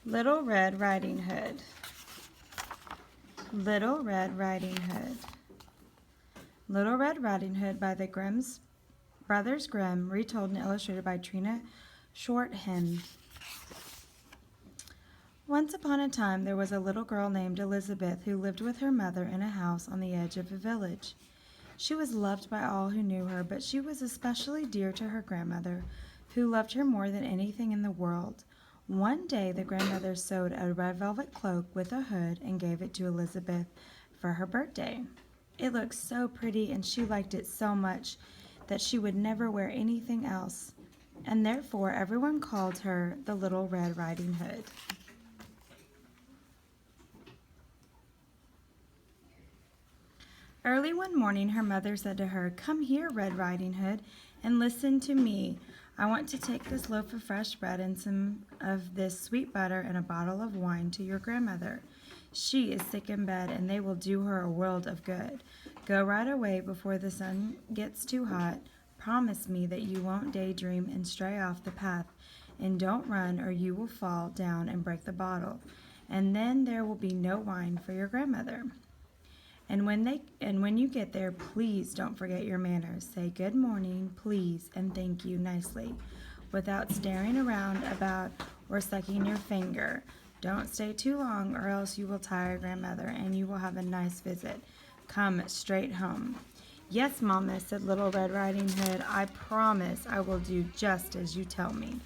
Little Red Riding Hood. Little Red Riding Hood. Little Red Riding Hood by the Brothers Grimm, retold and illustrated by Trina Shorthand. Once upon a time there was a little girl named Elizabeth who lived with her mother in a house on the edge of a village. She was loved by all who knew her, but she was especially dear to her grandmother, who loved her more than anything in the world. One day the grandmother sewed a red velvet cloak with a hood and gave it to Elizabeth for her birthday. It looked so pretty and she liked it so much that she would never wear anything else, and therefore everyone called her the Little Red Riding Hood. Early one morning her mother said to her, "Come here, Red Riding Hood, and listen to me. I want to take this loaf of fresh bread and some of this sweet butter and a bottle of wine to your grandmother. She is sick in bed and they will do her a world of good. Go right away before the sun gets too hot. Promise me that you won't daydream and stray off the path, and don't run or you will fall down and break the bottle, and then there will be no wine for your grandmother. And when you get there, please don't forget your manners. Say good morning, please, and thank you nicely, without staring around about or sucking your finger. Don't stay too long or else you will tire grandmother and you will have a nice visit. Come straight home." "Yes, Mama," said Little Red Riding Hood. "I promise I will do just as you tell me."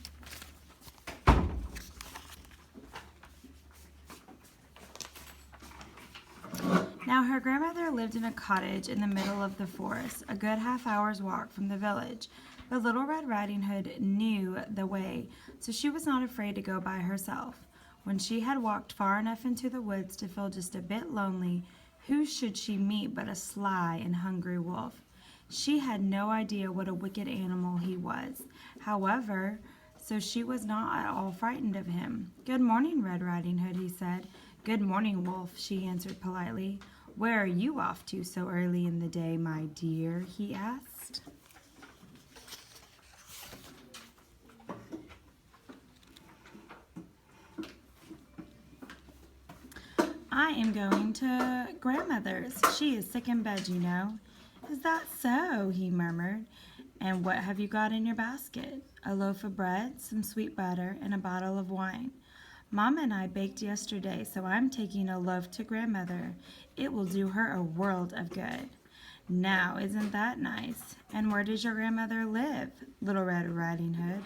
Now her grandmother lived in a cottage in the middle of the forest, a good half-hour's walk from the village. But Little Red Riding Hood knew the way, so she was not afraid to go by herself. When she had walked far enough into the woods to feel just a bit lonely, who should she meet but a sly and hungry wolf? She had no idea what a wicked animal he was, however, so she was not at all frightened of him. "Good morning, Red Riding Hood," he said. "Good morning, Wolf," she answered politely. "Where are you off to so early in the day, my dear?" he asked. "I am going to grandmother's. She is sick in bed, you know." "Is that so?" he murmured. "And what have you got in your basket?" "A loaf of bread, some sweet butter, and a bottle of wine. Mama and I baked yesterday, so I'm taking a loaf to grandmother. It will do her a world of good." "Now, isn't that nice? And where does your grandmother live, Little Red Riding Hood?"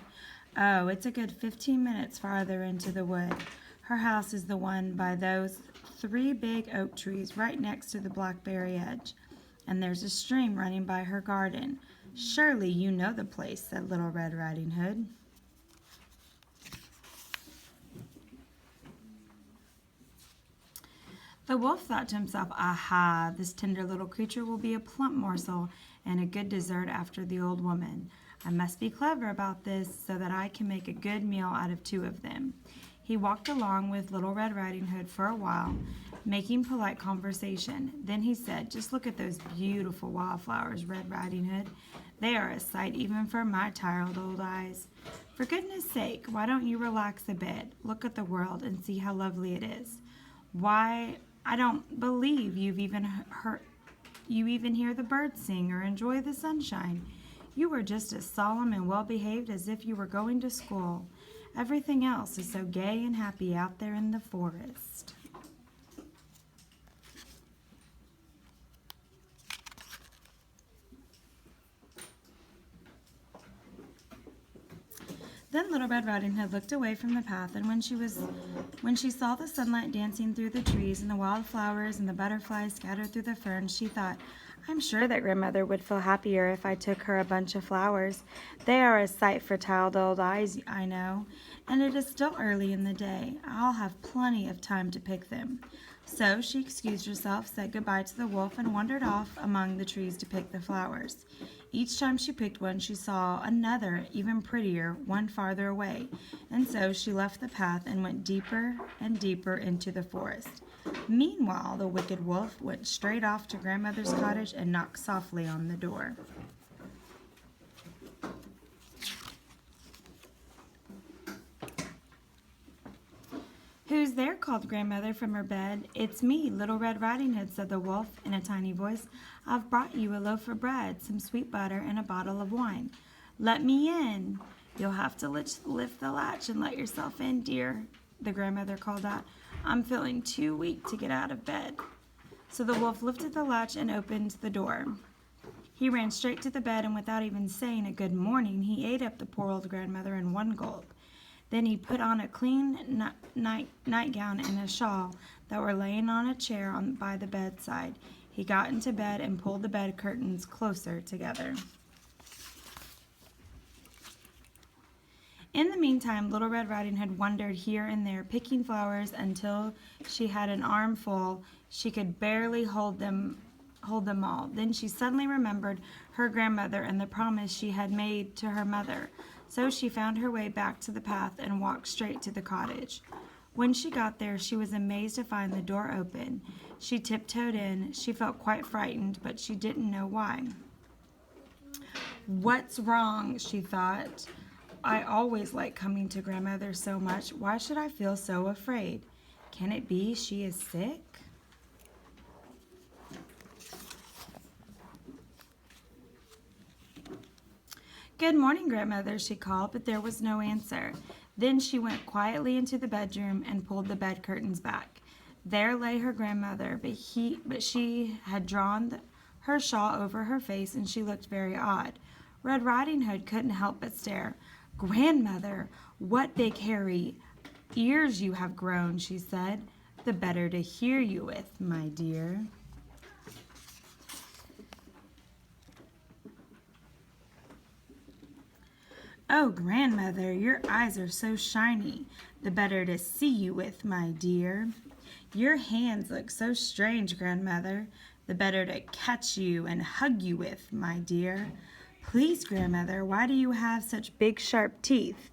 "Oh, it's a good 15 minutes farther into the wood. Her house is the one by those 3 big oak trees right next to the blackberry edge. And there's a stream running by her garden. Surely you know the place," said Little Red Riding Hood. The wolf thought to himself, "Aha, this tender little creature will be a plump morsel and a good dessert after the old woman. I must be clever about this so that I can make a good meal out of 2 of them." He walked along with Little Red Riding Hood for a while, making polite conversation. Then he said, "Just look at those beautiful wildflowers, Red Riding Hood. They are a sight even for my tired old eyes. For goodness sake, why don't you relax a bit? Look at the world and see how lovely it is. Why, I don't believe you even hear the birds sing or enjoy the sunshine. You are just as solemn and well-behaved as if you were going to school. Everything else is so gay and happy out there in the forest." Then Little Red Riding Hood looked away from the path, and when she saw the sunlight dancing through the trees and the wildflowers and the butterflies scattered through the ferns, she thought, "I'm sure that grandmother would feel happier if I took her a bunch of flowers. They are a sight for tired old eyes, I know, and it is still early in the day. I'll have plenty of time to pick them." So she excused herself, said goodbye to the wolf, and wandered off among the trees to pick the flowers. Each time she picked one, she saw another, even prettier, one farther away, and so she left the path and went deeper and deeper into the forest. Meanwhile, the wicked wolf went straight off to grandmother's cottage and knocked softly on the door. "Who's there?" called Grandmother from her bed. "It's me, Little Red Riding Hood," said the wolf in a tiny voice. "I've brought you a loaf of bread, some sweet butter, and a bottle of wine. Let me in." "You'll have to lift the latch and let yourself in, dear," the grandmother called out. "I'm feeling too weak to get out of bed." So the wolf lifted the latch and opened the door. He ran straight to the bed, and without even saying a good morning, he ate up the poor old grandmother in one gulp. Then he put on a clean nightgown and a shawl that were laying on a chair by the bedside. He got into bed and pulled the bed curtains closer together. In the meantime, Little Red Riding Hood wandered here and there, picking flowers until she had an armful. She could barely hold them all. Then she suddenly remembered her grandmother and the promise she had made to her mother. So she found her way back to the path and walked straight to the cottage. When she got there, she was amazed to find the door open. She tiptoed in. She felt quite frightened, but she didn't know why. "What's wrong?" she thought. "I always like coming to Grandmother so much. Why should I feel so afraid? Can it be she is sick?" "Good morning, Grandmother," she called, but there was no answer. Then she went quietly into the bedroom and pulled the bed curtains back. There lay her grandmother, but she had drawn her shawl over her face, and she looked very odd. Red Riding Hood couldn't help but stare. "Grandmother, what big hairy ears you have grown," she said. "The better to hear you with, my dear." "Oh, Grandmother, your eyes are so shiny. The better to see you with, my dear." "Your hands look so strange, Grandmother. The better to catch you and hug you with, my dear." "Please, Grandmother, why do you have such big sharp teeth?"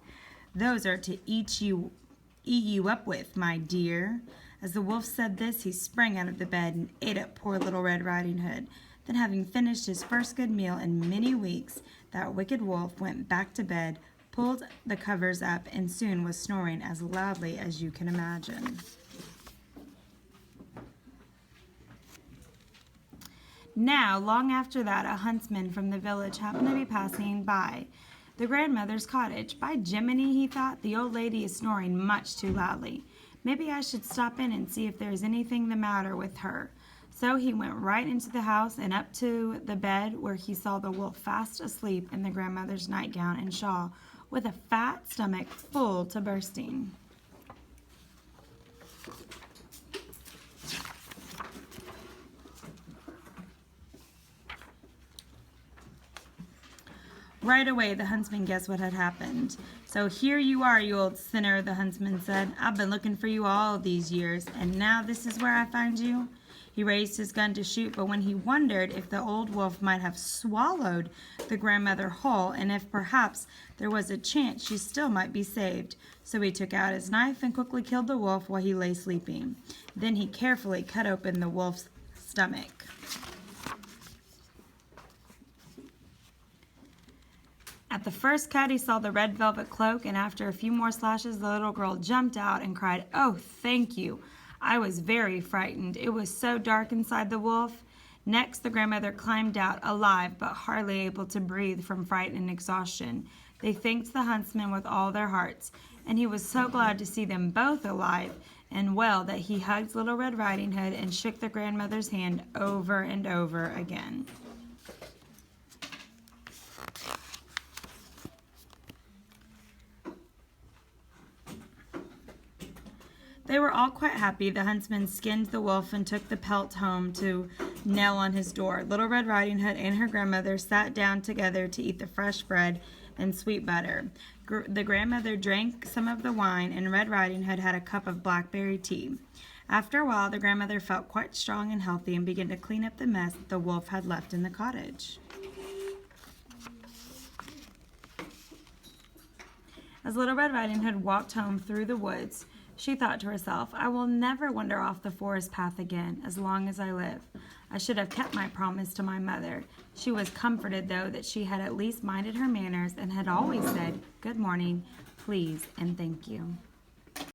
"Those are to eat you up with, my dear." As the wolf said this, he sprang out of the bed and ate up poor Little Red Riding Hood. Then, having finished his first good meal in many weeks, that wicked wolf went back to bed, pulled the covers up, and soon was snoring as loudly as you can imagine. Now, long after that, a huntsman from the village happened to be passing by the grandmother's cottage. "By Jiminy," he thought, "the old lady is snoring much too loudly. Maybe I should stop in and see if there is anything the matter with her." So he went right into the house and up to the bed, where he saw the wolf fast asleep in the grandmother's nightgown and shawl, with a fat stomach full to bursting. Right away, the huntsman guessed what had happened. "So here you are, you old sinner," the huntsman said. "I've been looking for you all these years, and now this is where I find you." He raised his gun to shoot, but when he wondered if the old wolf might have swallowed the grandmother whole, and if perhaps there was a chance she still might be saved, so he took out his knife and quickly killed the wolf while he lay sleeping. Then he carefully cut open the wolf's stomach. At the first cut, he saw the red velvet cloak, and after a few more slashes, the little girl jumped out and cried, "Oh, thank you. I was very frightened. It was so dark inside the wolf." Next, the grandmother climbed out, alive but hardly able to breathe from fright and exhaustion. They thanked the huntsman with all their hearts, and he was so glad to see them both alive and well that he hugged Little Red Riding Hood and shook the grandmother's hand over and over again. They were all quite happy. The huntsman skinned the wolf and took the pelt home to nail on his door. Little Red Riding Hood and her grandmother sat down together to eat the fresh bread and sweet butter. The grandmother drank some of the wine, and Red Riding Hood had a cup of blackberry tea. After a while, the grandmother felt quite strong and healthy and began to clean up the mess that the wolf had left in the cottage. As Little Red Riding Hood walked home through the woods, she thought to herself, "I will never wander off the forest path again as long as I live. I should have kept my promise to my mother." She was comforted, though, that she had at least minded her manners and had always said, "Good morning, please, and thank you."